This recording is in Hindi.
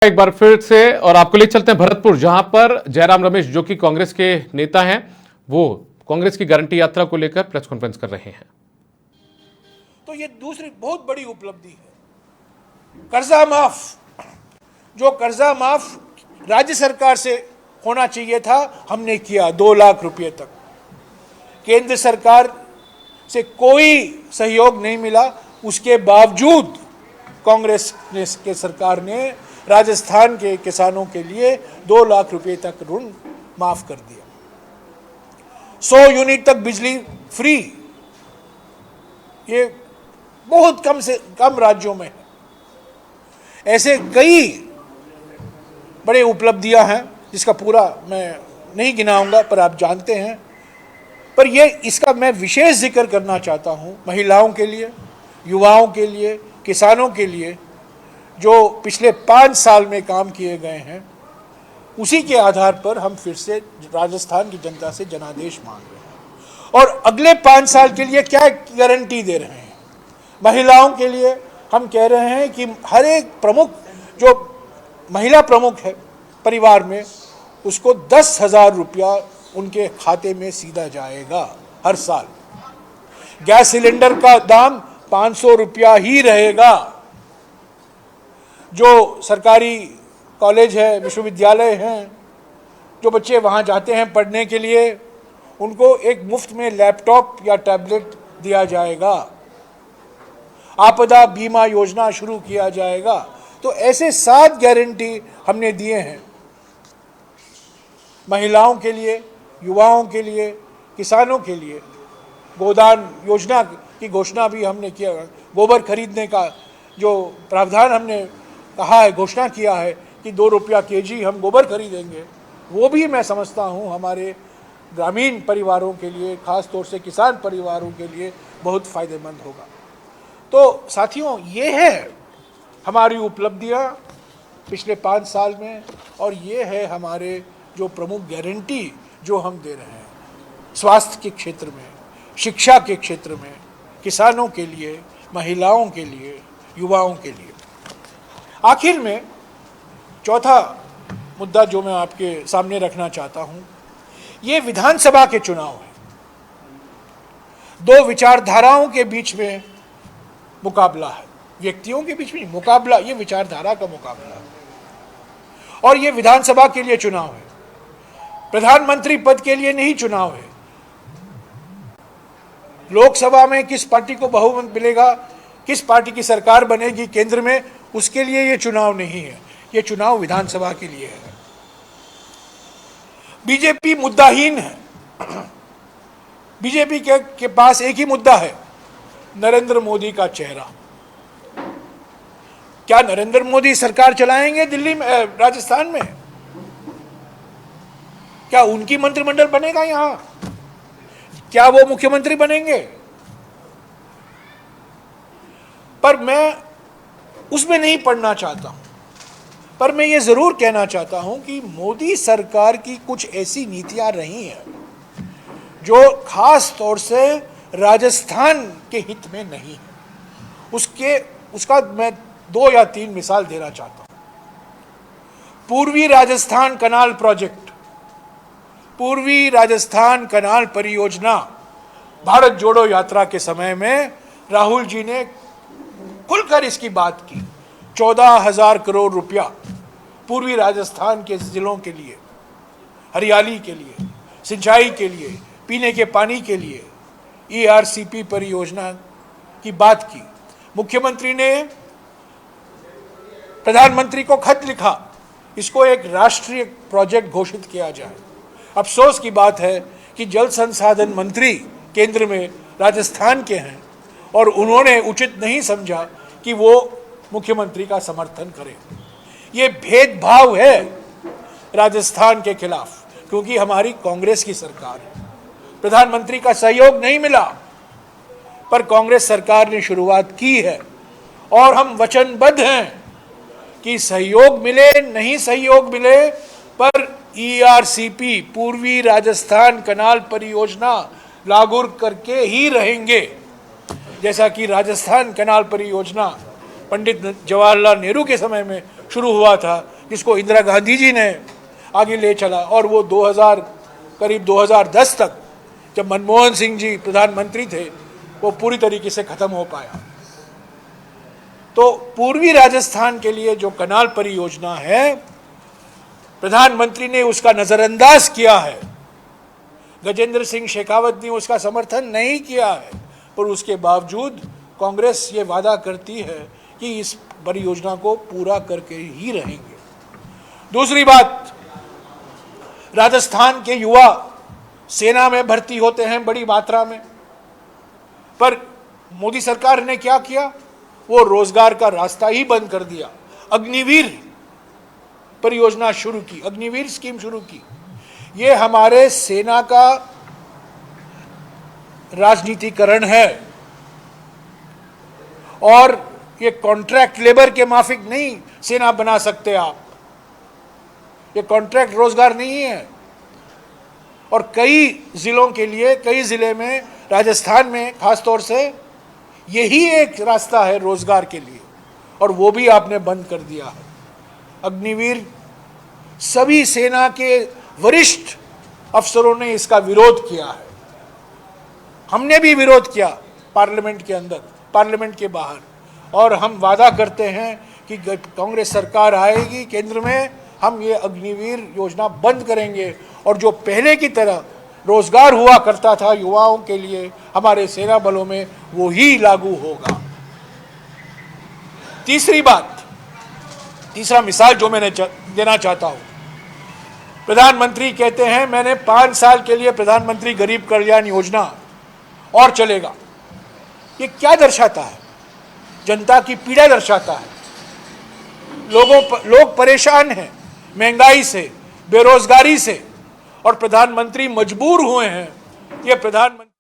एक बार फिर से और आपको ले चलते हैं भरतपुर, जहां पर जयराम रमेश जो कि कांग्रेस के नेता हैं, वो कांग्रेस की गारंटी यात्रा को लेकर प्रेस कॉन्फ्रेंस कर रहे हैं। तो ये दूसरी बहुत बड़ी उपलब्धि है। कर्जा माफ, जो कर्जा माफ राज्य सरकार से होना चाहिए था, हमने किया 2 लाख रुपए तक। केंद्र सरकार से कोई सहयोग नहीं मिला, उसके बावजूद कांग्रेस के सरकार ने राजस्थान के किसानों के लिए 2 लाख रुपए तक ऋण माफ कर दिया। 100 यूनिट तक बिजली फ्री। ये बहुत कम से कम राज्यों में है। ऐसे कई बड़े उपलब्धियां हैं जिसका पूरा मैं नहीं गिनाऊंगा, पर आप जानते हैं। पर ये इसका मैं विशेष जिक्र करना चाहता हूं महिलाओं के लिए, युवाओं के लिए, किसानों के लिए, जो पिछले 5 साल में काम किए गए हैं। उसी के आधार पर हम फिर से राजस्थान की जनता से जनादेश मांग रहे हैं। और अगले 5 साल के लिए क्या गारंटी दे रहे हैं? महिलाओं के लिए हम कह रहे हैं कि हर एक प्रमुख, जो महिला प्रमुख है परिवार में, उसको 10,000 रुपया उनके खाते में सीधा जाएगा हर साल। गैस सिलेंडर का दाम 500 रुपया ही रहेगा। जो सरकारी कॉलेज है, विश्वविद्यालय हैं, जो बच्चे वहाँ जाते हैं पढ़ने के लिए, उनको एक मुफ्त में लैपटॉप या टैबलेट दिया जाएगा। आपदा बीमा योजना शुरू किया जाएगा। तो ऐसे 7 गारंटी हमने दिए हैं महिलाओं के लिए, युवाओं के लिए, किसानों के लिए। गोदान योजना की घोषणा भी हमने किया। गोबर खरीदने का जो प्रावधान हमने कहा है, घोषणा किया है कि 2 रुपया केजी हम गोबर खरीदेंगे, वो भी मैं समझता हूँ हमारे ग्रामीण परिवारों के लिए, खास तौर से किसान परिवारों के लिए बहुत फायदेमंद होगा। तो साथियों, ये है हमारी उपलब्धियाँ पिछले 5 साल में, और ये है हमारे जो प्रमुख गारंटी जो हम दे रहे हैं स्वास्थ्य के क्षेत्र में, शिक्षा के क्षेत्र में, किसानों के लिए, महिलाओं के लिए, युवाओं के लिए। आखिर में चौथा मुद्दा जो मैं आपके सामने रखना चाहता हूं, ये विधानसभा के चुनाव है। 2 विचारधाराओं के बीच में मुकाबला है, व्यक्तियों के बीच में मुकाबला, ये विचारधारा का मुकाबला है। और ये विधानसभा के लिए चुनाव है, प्रधानमंत्री पद के लिए नहीं चुनाव है। लोकसभा में किस पार्टी को बहुमत मिलेगा, किस पार्टी की सरकार बनेगी केंद्र में, उसके लिए ये चुनाव नहीं है। ये चुनाव विधानसभा के लिए है। बीजेपी मुद्दाहीन है। बीजेपी के पास एक ही मुद्दा है, नरेंद्र मोदी का चेहरा। क्या नरेंद्र मोदी सरकार चलाएंगे दिल्ली में, राजस्थान में? क्या उनकी मंत्रिमंडल बनेगा यहां? क्या वो मुख्यमंत्री बनेंगे? पर मैं उसमें नहीं पढ़ना चाहता हूं। पर मैं ये जरूर कहना चाहता हूं कि मोदी सरकार की कुछ ऐसी नीतियां रही हैं जो खास तौर से राजस्थान के हित में नहीं है। उसका मैं 2 या 3 मिसाल देना चाहता हूं। पूर्वी राजस्थान कनाल प्रोजेक्ट, पूर्वी राजस्थान कनाल परियोजना, भारत जोड़ो यात्रा के समय में राहुल जी ने खुलकर इसकी बात की। 14,000 करोड़ रुपया पूर्वी राजस्थान के जिलों के लिए, हरियाली के लिए, सिंचाई के लिए, पीने के पानी के लिए ERCP परियोजना की बात की। मुख्यमंत्री ने प्रधानमंत्री को खत लिखा, इसको एक राष्ट्रीय प्रोजेक्ट घोषित किया जाए। अफसोस की बात है कि जल संसाधन मंत्री केंद्र में राजस्थान के हैं और उन्होंने उचित नहीं समझा कि वो मुख्यमंत्री का समर्थन करें। ये भेदभाव है राजस्थान के खिलाफ, क्योंकि हमारी कांग्रेस की सरकार है। प्रधानमंत्री का सहयोग नहीं मिला, पर कांग्रेस सरकार ने शुरुआत की है और हम वचनबद्ध हैं कि सहयोग मिले नहीं सहयोग मिले, पर ERCP पूर्वी राजस्थान कनाल परियोजना लागू करके ही रहेंगे। जैसा कि राजस्थान कनाल परियोजना पंडित जवाहरलाल नेहरू के समय में शुरू हुआ था, जिसको इंदिरा गांधी जी ने आगे ले चला, और वो 2010 तक जब मनमोहन सिंह जी प्रधानमंत्री थे वो पूरी तरीके से खत्म हो पाया। तो पूर्वी राजस्थान के लिए जो कनाल परियोजना है, प्रधानमंत्री ने उसका नजरअंदाज किया है। गजेंद्र सिंह शेखावत ने उसका समर्थन नहीं किया है, पर उसके बावजूद कांग्रेस ये वादा करती है कि इस परियोजना को पूरा करके ही रहेंगे। दूसरी बात, राजस्थान के युवा सेना में भर्ती होते हैं बड़ी मात्रा में, पर मोदी सरकार ने क्या किया, वो रोजगार का रास्ता ही बंद कर दिया। अग्निवीर परियोजना शुरू की, अग्निवीर स्कीम शुरू की। ये हमारे सेना का राजनीतिकरण है, और ये कॉन्ट्रैक्ट लेबर के माफिक नहीं सेना बना सकते आप, ये कॉन्ट्रैक्ट रोजगार नहीं है। और कई जिलों के लिए, कई जिले में, राजस्थान में खासतौर से यही एक रास्ता है रोजगार के लिए, और वो भी आपने बंद कर दिया है। अग्निवीर, सभी सेना के वरिष्ठ अफसरों ने इसका विरोध किया है, हमने भी विरोध किया पार्लियामेंट के अंदर, पार्लियामेंट के बाहर, और हम वादा करते हैं कि कांग्रेस सरकार आएगी केंद्र में, हम ये अग्निवीर योजना बंद करेंगे, और जो पहले की तरह रोजगार हुआ करता था युवाओं के लिए हमारे सेना बलों में, वो ही लागू होगा। तीसरी बात, तीसरा मिसाल जो मैंने देना चाहता हूं, प्रधानमंत्री कहते हैं मैंने 5 साल के लिए प्रधानमंत्री गरीब कल्याण योजना और चलेगा। ये क्या दर्शाता है? जनता की पीड़ा दर्शाता है। लोग परेशान हैं महंगाई से, बेरोजगारी से, और प्रधानमंत्री मजबूर हुए हैं। ये प्रधानमंत्री